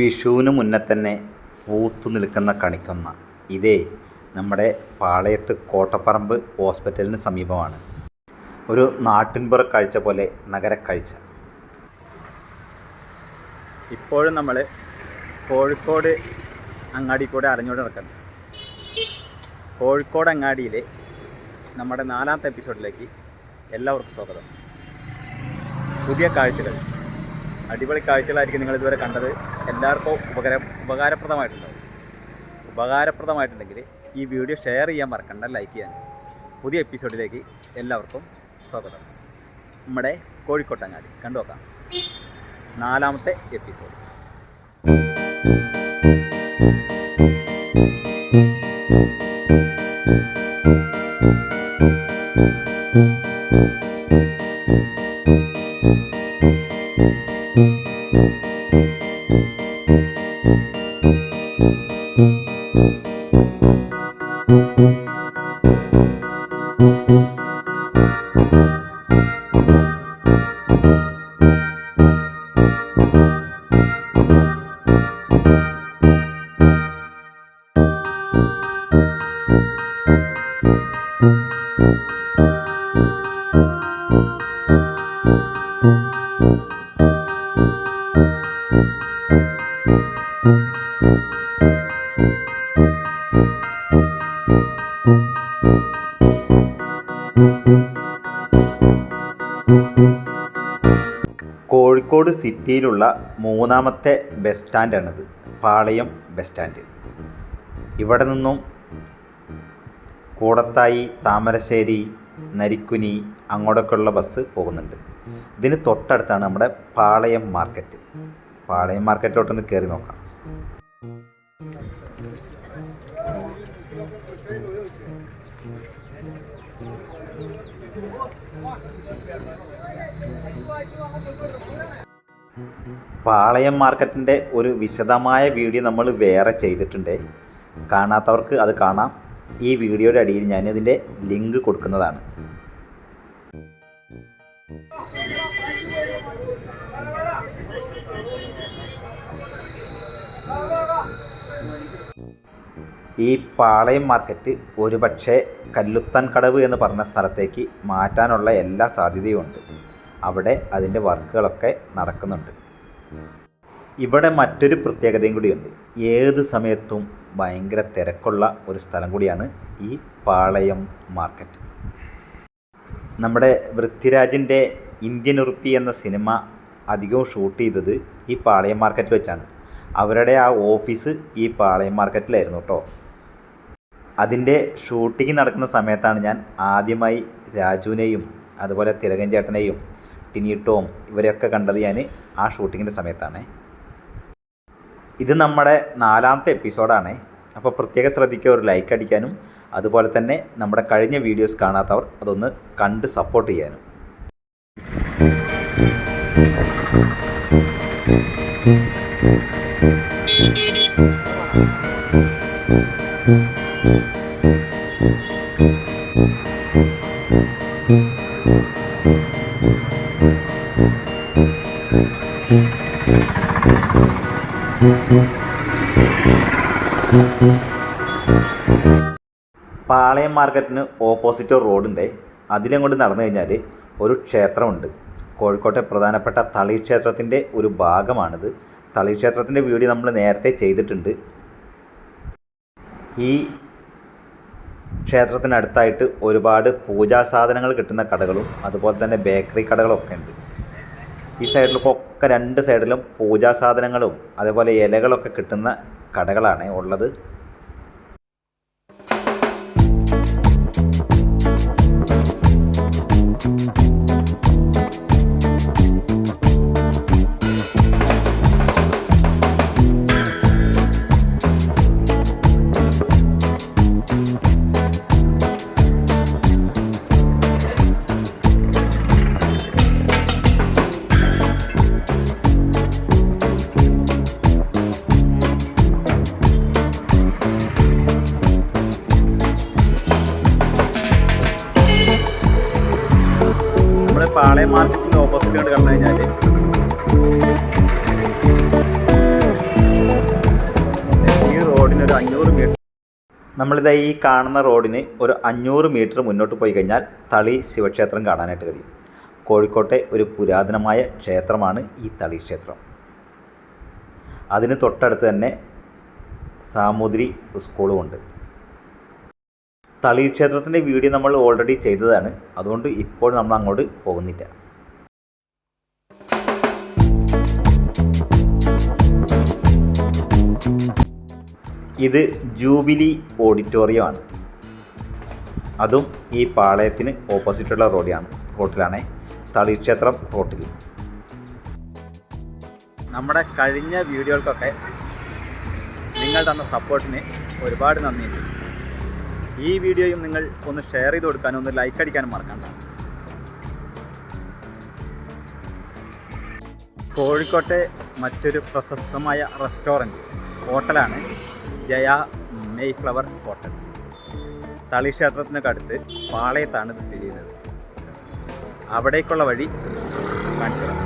വിഷുവിന് മുന്നേ തന്നെ പൂത്തു നിൽക്കുന്ന കണിക്കൊന്ന ഇതേ നമ്മുടെ പാളയത്ത് കോട്ടപ്പറമ്പ് ഹോസ്പിറ്റലിന് സമീപമാണ്. ഒരു നാട്ടിൻപുറ കാഴ്ച പോലെ നഗരക്കാഴ്ച. ഇപ്പോഴും നമ്മൾ കോഴിക്കോട് അങ്ങാടി കൂടെ അറിഞ്ഞുകൊണ്ട് നടക്കുന്നത്. കോഴിക്കോട് അങ്ങാടിയിലെ നമ്മുടെ 4ാമത്തെ എപ്പിസോഡിലേക്ക് എല്ലാവർക്കും സ്വാഗതം. പുതിയ കാഴ്ചകൾ, അടിപൊളി കാഴ്ചകളായിരിക്കും നിങ്ങളിതുവരെ കണ്ടത്. എല്ലാവർക്കും ഉപകാരപ്രദമായിട്ടുണ്ടെങ്കിൽ ഈ വീഡിയോ ഷെയർ ചെയ്യാൻ മറക്കണ്ട, ലൈക്ക് ചെയ്യാൻ. പുതിയ എപ്പിസോഡിലേക്ക് എല്ലാവർക്കും സ്വാഗതം. നമ്മുടെ കോഴിക്കോട്ടങ്ങാടി കണ്ടു നോക്കാം, 4ാമത്തെ എപ്പിസോഡ്. കോഴിക്കോട് സിറ്റിയിലുള്ള 3ാമത്തെ ബസ് സ്റ്റാൻഡാണിത്, പാളയം ബസ് സ്റ്റാൻഡ്. ഇവിടെ നിന്നും കൂടത്തായി, താമരശ്ശേരി, നരിക്കുനി അങ്ങോട്ടൊക്കെയുള്ള ബസ് പോകുന്നുണ്ട്. ഇതിന് തൊട്ടടുത്താണ് നമ്മുടെ പാളയം മാർക്കറ്റ്. പാളയം മാർക്കറ്റിലോട്ടൊന്ന് കയറി നോക്കാം. പാളയം മാർക്കറ്റിൻ്റെ ഒരു വിശദമായ വീഡിയോ നമ്മൾ വേറെ ചെയ്തിട്ടുണ്ട്. കാണാത്തവർക്ക് അത് കാണാം. ഈ വീഡിയോയുടെ അടിയിൽ ഞാനിതിൻ്റെ ലിങ്ക് കൊടുക്കുന്നതാണ്. ഈ പാളയം മാർക്കറ്റ് ഒരുപക്ഷെ കല്ലുത്താൻ കടവ് എന്ന് പറഞ്ഞ സ്ഥലത്തേക്ക് മാറ്റാനുള്ള എല്ലാ സാധ്യതയുമുണ്ട്. അവിടെ അതിൻ്റെ വർക്കുകളൊക്കെ നടക്കുന്നുണ്ട്. ഇവിടെ മറ്റൊരു പ്രത്യേകതയും കൂടിയുണ്ട്. ഏത് സമയത്തും ഭയങ്കര തിരക്കുള്ള ഒരു സ്ഥലം കൂടിയാണ് ഈ പാളയം മാർക്കറ്റ്. നമ്മുടെ പൃഥ്വിരാജിൻ്റെ ഇന്ത്യൻ ഉറുപ്പി എന്ന സിനിമ അധികവും ഷൂട്ട് ചെയ്തത് ഈ പാളയം മാർക്കറ്റിൽ വെച്ചാണ്. അവരുടെ ആ ഓഫീസ് ഈ പാളയം മാർക്കറ്റിലായിരുന്നു കേട്ടോ. അതിൻ്റെ ഷൂട്ടിംഗ് നടക്കുന്ന സമയത്താണ് ഞാൻ ആദ്യമായി രാജുവിനെയും അതുപോലെ തിലകൻ ചേട്ടനെയും ടിനിട്ടോം ഇവരെയൊക്കെ കണ്ടത് ഞാൻ ആ ഷൂട്ടിങ്ങിൻ്റെ സമയത്താണ്. ഇത് നമ്മുടെ 4ാമത്തെ എപ്പിസോഡാണ്. അപ്പോൾ പ്രത്യേകം ശ്രദ്ധിക്കുക, ഒരു ലൈക്ക് അടിക്കാനും അതുപോലെ തന്നെ നമ്മുടെ കഴിഞ്ഞ വീഡിയോസ് കാണാത്തവർ അതൊന്ന് കണ്ട് സപ്പോർട്ട് ചെയ്യാനും. പാളയം മാർക്കറ്റിന് ഓപ്പോസിറ്റ് റോഡുണ്ട്. അതിലങ്ങോട്ട് നടന്നു കഴിഞ്ഞാൽ ഒരു ക്ഷേത്രമുണ്ട്. കോഴിക്കോട്ടെ പ്രധാനപ്പെട്ട തളി ക്ഷേത്രത്തിൻ്റെ ഒരു ഭാഗമാണിത്. തളി ക്ഷേത്രത്തിൻ്റെ വീഡിയോ നമ്മൾ നേരത്തെ ചെയ്തിട്ടുണ്ട്. ഈ ക്ഷേത്രത്തിനടുത്തായിട്ട് ഒരുപാട് പൂജാ സാധനങ്ങൾ കിട്ടുന്ന കടകളും അതുപോലെ തന്നെ ബേക്കറി കടകളൊക്കെ ഉണ്ട്. ഈ സൈഡിലൊക്കെ 2 സൈഡിലും പൂജാ സാധനങ്ങളും അതുപോലെ ഇലകളൊക്കെ കിട്ടുന്ന കടകളാണ് ഉള്ളത്. പാളയം മാർക്കറ്റിൻ്റെ ഓപ്പോസിറ്റ് കണ്ടു കഴിഞ്ഞാൽ 500 മീറ്റർ. നമ്മളിതാ ഈ കാണുന്ന റോഡിന് ഒരു 500 മീറ്റർ മുന്നോട്ട് പോയി കഴിഞ്ഞാൽ തളി ശിവക്ഷേത്രം കാണാനായിട്ട് കഴിയും. കോഴിക്കോട്ടെ ഒരു പുരാതനമായ ക്ഷേത്രമാണ് ഈ തളി ക്ഷേത്രം. അതിന് തൊട്ടടുത്ത് തന്നെ സാമൂതിരി സ്കൂളുമുണ്ട്. തളി ക്ഷേത്രത്തിൻ്റെ വീഡിയോ നമ്മൾ ഓൾറെഡി ചെയ്തതാണ്, അതുകൊണ്ട് ഇപ്പോൾ നമ്മൾ അങ്ങോട്ട് പോകുന്നില്ല. ഇത് ജൂബിലി ഓഡിറ്റോറിയമാണ്. അതും ഈ പാളയത്തിന് ഓപ്പോസിറ്റുള്ള റോഡിലാണ് തളി ക്ഷേത്രം റോട്ടിൽ. നമ്മുടെ കഴിഞ്ഞ വീഡിയോകൾക്കൊക്കെ നിങ്ങൾ തന്ന സപ്പോർട്ടിന് ഒരുപാട് നന്ദിയുണ്ട്. ഈ വീഡിയോയും നിങ്ങൾ ഒന്ന് ഷെയർ ചെയ്ത് കൊടുക്കാനും ഒന്ന് ലൈക്ക് അടിക്കാനും മറക്കണ്ട. കോഴിക്കോട്ടെ മറ്റൊരു പ്രശസ്തമായ റെസ്റ്റോറൻറ്റ് ഹോട്ടലാണ് ജയ മെയ്ഫ്ലവർ ഹോട്ടൽ. തളി ക്ഷേത്രത്തിനടുത്ത് പാളയത്താണ് ഇത് സ്ഥിതി ചെയ്യുന്നത്. അവിടേക്കുള്ള വഴി കാണിച്ചു തരാം.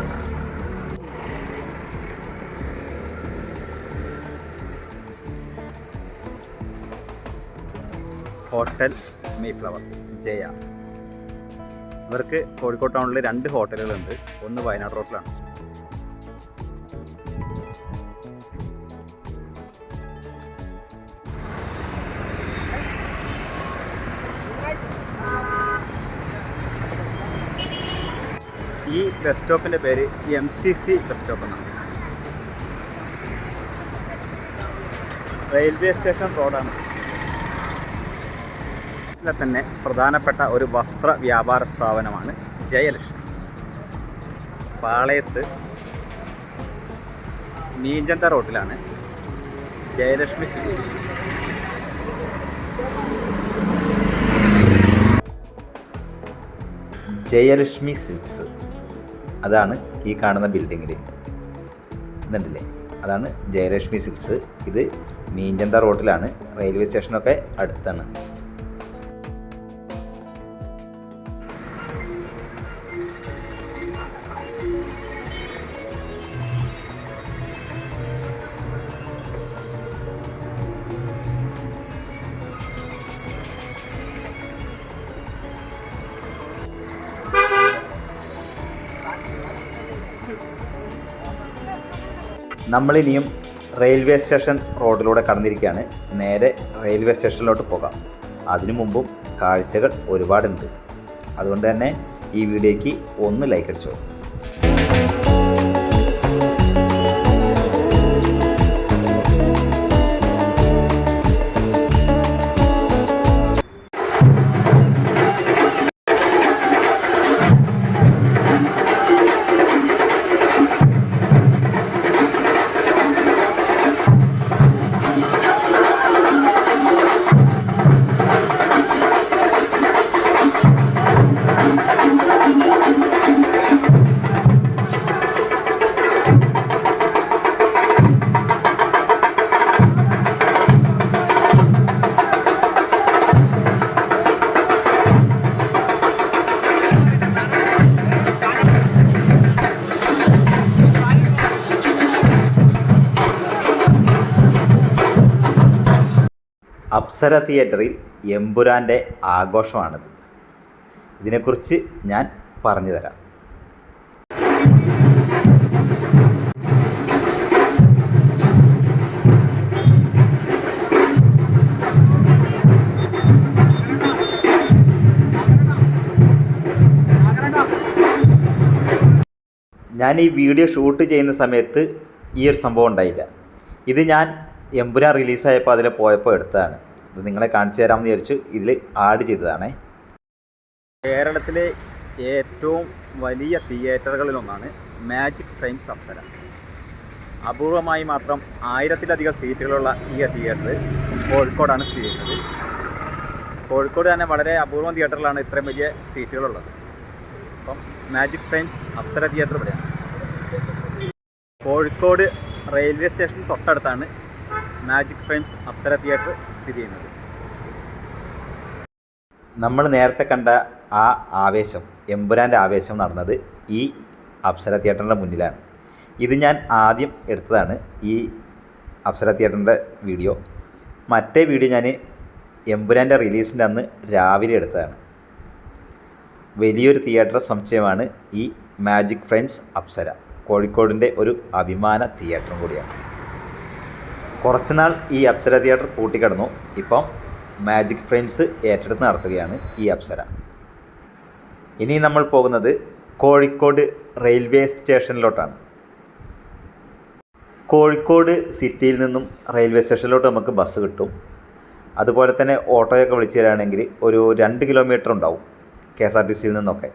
Hotel Mayflower Jaya. ഇവർക്ക് കോഴിക്കോട് ടൗണിൽ 2 ഹോട്ടലുകളുണ്ട്. ഒന്ന് വയനാട് റോഡിലാണ്. ഈ ബസ് സ്റ്റോപ്പിൻ്റെ പേര് MCC ബസ് സ്റ്റോപ്പ് എന്നാണ്. റെയിൽവേ സ്റ്റേഷൻ റോഡാണ്. ഇതിലെ തന്നെ പ്രധാനപ്പെട്ട ഒരു വസ്ത്ര വ്യാപാര സ്ഥാപനമാണ് ജയലക്ഷ്മി. പാളയത്ത് മീഞ്ചന്ത റോഡിലാണ് ജയലക്ഷ്മി സ്ഥിതി ചെയ്യുന്നത്. ജയലക്ഷ്മി സിൽക്സ്, അതാണ് ഈ കാണുന്ന ബിൽഡിങ്ങിൽ ഇതുണ്ടല്ലേ, അതാണ് ജയലക്ഷ്മി സിൽക്സ്. ഇത് മീഞ്ചന്ത റോഡിലാണ്. റെയിൽവേ സ്റ്റേഷനൊക്കെ അടുത്താണ്. നമ്മളിനിയും റെയിൽവേ സ്റ്റേഷൻ റോഡിലൂടെ കടന്നിരിക്കുകയാണ്. നേരെ റെയിൽവേ സ്റ്റേഷനിലോട്ട് പോകാം. അതിനു മുമ്പും കാഴ്ചകൾ ഒരുപാടുണ്ട്. അതുകൊണ്ട് തന്നെ ഈ വീഡിയോയ്ക്ക് ഒന്ന് ലൈക്ക് അടിച്ചോ. അപ്സര തിയേറ്ററിൽ എമ്പുരാൻ്റെ ആഘോഷമാണിത്. ഇതിനെക്കുറിച്ച് ഞാൻ പറഞ്ഞു തരാം. ഞാൻ ഈ വീഡിയോ ഷൂട്ട് ചെയ്യുന്ന സമയത്ത് ഈ ഒരു സംഭവം ഉണ്ടായില്ല. ഇത് ഞാൻ എമ്പുരാൻ റിലീസായപ്പോൾ അതിൽ പോയപ്പോൾ എടുത്തതാണ്. ഇത് നിങ്ങളെ കാണിച്ചു തരാമെന്ന് വിചാരിച്ചു ഇതിൽ ആഡ് ചെയ്തതാണേ. കേരളത്തിലെ ഏറ്റവും വലിയ തിയേറ്ററുകളിലൊന്നാണ് മാജിക് ഫ്രെയിംസ് അപ്സര. അപൂർവമായി മാത്രം 1000-ലധികം സീറ്റുകളുള്ള ഈ തിയേറ്റർ കോഴിക്കോടാണ് സ്ഥിതി ചെയ്യുന്നത്. കോഴിക്കോട് തന്നെ വളരെ അപൂർവം തിയേറ്ററിലാണ് ഇത്രയും വലിയ സീറ്റുകളുള്ളത്. അപ്പം മാജിക് ഫ്രെയിംസ് അപ്സര തിയേറ്റർ ഇവിടെയാണ്. കോഴിക്കോട് റെയിൽവേ സ്റ്റേഷൻ തൊട്ടടുത്താണ് മാജിക് ഫ്രെയിംസ് അപ്സര തിയേറ്റർ സ്ഥിതി ചെയ്യുന്നത്. നമ്മൾ നേരത്തെ കണ്ട ആ ആവേശം, എമ്പുരാൻ്റെ ആവേശം നടന്നത് ഈ അപ്സര തിയേറ്ററിൻ്റെ മുന്നിലാണ്. ഇത് ഞാൻ ആദ്യം എടുത്തതാണ് ഈ അപ്സര തിയേറ്ററിൻ്റെ വീഡിയോ. മറ്റേ വീഡിയോ ഞാൻ എമ്പുരാൻ്റെ റിലീസിൻ്റെ അന്ന് രാവിലെ എടുത്തതാണ്. വലിയൊരു തിയേറ്റർ സമുച്ചയമാണ് ഈ മാജിക് ഫ്രെയിംസ് അപ്സര. കോഴിക്കോടിൻ്റെ ഒരു അഭിമാന തിയേറ്ററും കൂടിയാണ്. കുറച്ചുനാൾ ഈ അപ്സര തിയേറ്റർ പൂട്ടിക്കിടന്നു. ഇപ്പം മാജിക് ഫ്രെയിംസ് ഏറ്റെടുത്ത് നടത്തുകയാണ് ഈ അപ്സര. ഇനി നമ്മൾ പോകുന്നത് കോഴിക്കോട് റെയിൽവേ സ്റ്റേഷനിലോട്ടാണ്. കോഴിക്കോട് സിറ്റിയിൽ നിന്നും റെയിൽവേ സ്റ്റേഷനിലോട്ട് നമുക്ക് ബസ് കിട്ടും. അതുപോലെ തന്നെ ഓട്ടോയൊക്കെ വിളിച്ചു തരാണെങ്കിൽ ഒരു 2 കിലോമീറ്റർ ഉണ്ടാവും KSRTCയിൽ നിന്നൊക്കെ.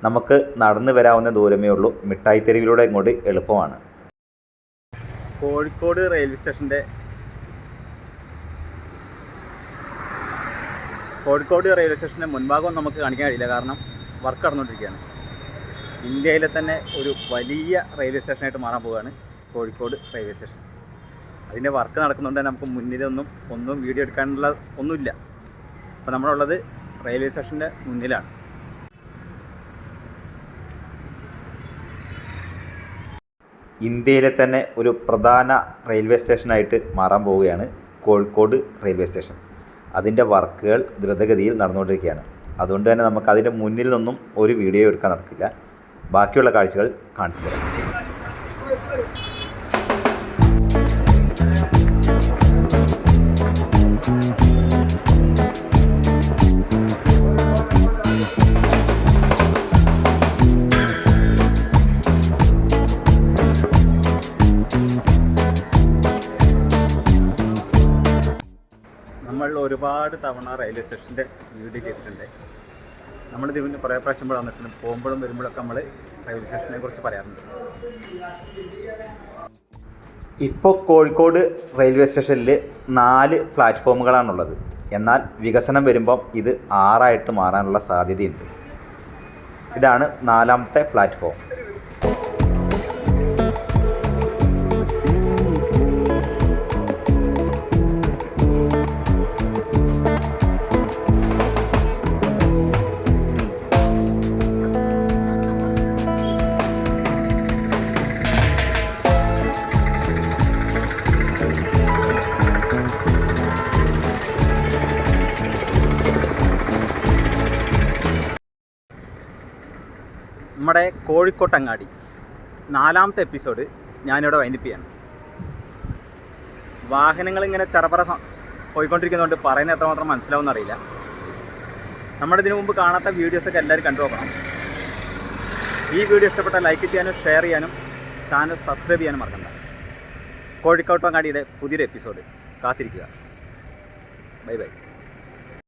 നമുക്ക് നടന്നു വരാവുന്ന ദൂരമേ ഉള്ളൂ. മിഠായി തെരുവിലൂടെ ഇങ്ങോട്ട് എളുപ്പമാണ്. കോഴിക്കോട് റെയിൽവേ സ്റ്റേഷൻ്റെ മുൻഭാഗം നമുക്ക് കാണിക്കാൻ കഴിയില്ല, കാരണം വർക്ക് നടന്നുകൊണ്ടിരിക്കുകയാണ്. ഇന്ത്യയിലെ തന്നെ ഒരു വലിയ റെയിൽവേ സ്റ്റേഷനായിട്ട് മാറാൻ പോവുകയാണ് കോഴിക്കോട് റെയിൽവേ സ്റ്റേഷൻ. അതിൻ്റെ വർക്ക് നടക്കുന്നുണ്ട്. നമുക്ക് മുന്നിലൊന്നും വീഡിയോ എടുക്കാനുള്ള ഒന്നുമില്ല. അപ്പോൾ നമ്മളുള്ളത് റെയിൽവേ സ്റ്റേഷൻ്റെ മുന്നിലാണ്. ഇന്ത്യയിലെ തന്നെ ഒരു പ്രധാന റെയിൽവേ സ്റ്റേഷനായിട്ട് മാറാൻ പോവുകയാണ് കോഴിക്കോട് റെയിൽവേ സ്റ്റേഷൻ. അതിൻ്റെ വർക്കുകൾ ദ്രുതഗതിയിൽ നടന്നുകൊണ്ടിരിക്കുകയാണ്. അതുകൊണ്ട് തന്നെ നമുക്ക് അതിൻ്റെ മുന്നിൽ നിന്നും ഒരു വീഡിയോ എടുക്കാൻ നടക്കില്ല. ബാക്കിയുള്ള കാഴ്ചകൾ കാണിച്ചു തരാം. നമ്മൾ ഒരുപാട് തവണ റെയിൽവേ സ്റ്റേഷൻ്റെ വീഡിയോ ചെയ്തിട്ടുണ്ട്. നമ്മളിത് പിന്നെ കുറേ പ്രാവശ്യം വന്നിട്ടുണ്ട്. പോകുമ്പോഴും വരുമ്പോഴൊക്കെ നമ്മൾ റെയിൽവേ സ്റ്റേഷനെ കുറിച്ച് പറയാറുണ്ട്. ഇപ്പോൾ കോഴിക്കോട് റെയിൽവേ സ്റ്റേഷനിൽ 4 പ്ലാറ്റ്ഫോമുകളാണുള്ളത്. എന്നാൽ വികസനം വരുമ്പം ഇത് 6 മാറാനുള്ള സാധ്യതയുണ്ട്. ഇതാണ് 4ാമത്തെ പ്ലാറ്റ്ഫോം. നമ്മുടെ കോഴിക്കോട്ടങ്ങാടി 4ാമത്തെ എപ്പിസോഡ് ഞാനിവിടെ വൈൻഡപ്പ് ചെയ്യാണ്. വാഹനങ്ങളിങ്ങനെ ചറപറ പോയിക്കൊണ്ടിരിക്കുന്നതുകൊണ്ട് പറയുന്നത് എത്രമാത്രം മനസ്സിലാവുമെന്ന് അറിയില്ല. നമ്മുടെ ഇതിനു മുമ്പ് കാണാത്ത വീഡിയോസൊക്കെ എല്ലാവരും കണ്ടു നോക്കണം. ഈ വീഡിയോ ഇഷ്ടപ്പെട്ടാൽ ലൈക്ക് ചെയ്യാനും ഷെയർ ചെയ്യാനും ചാനൽ സബ്സ്ക്രൈബ് ചെയ്യാനും മറക്കണ്ട. കോഴിക്കോട്ടങ്ങാടിയുടെ പുതിയൊരു എപ്പിസോഡ് കാത്തിരിക്കുക. Bye bye.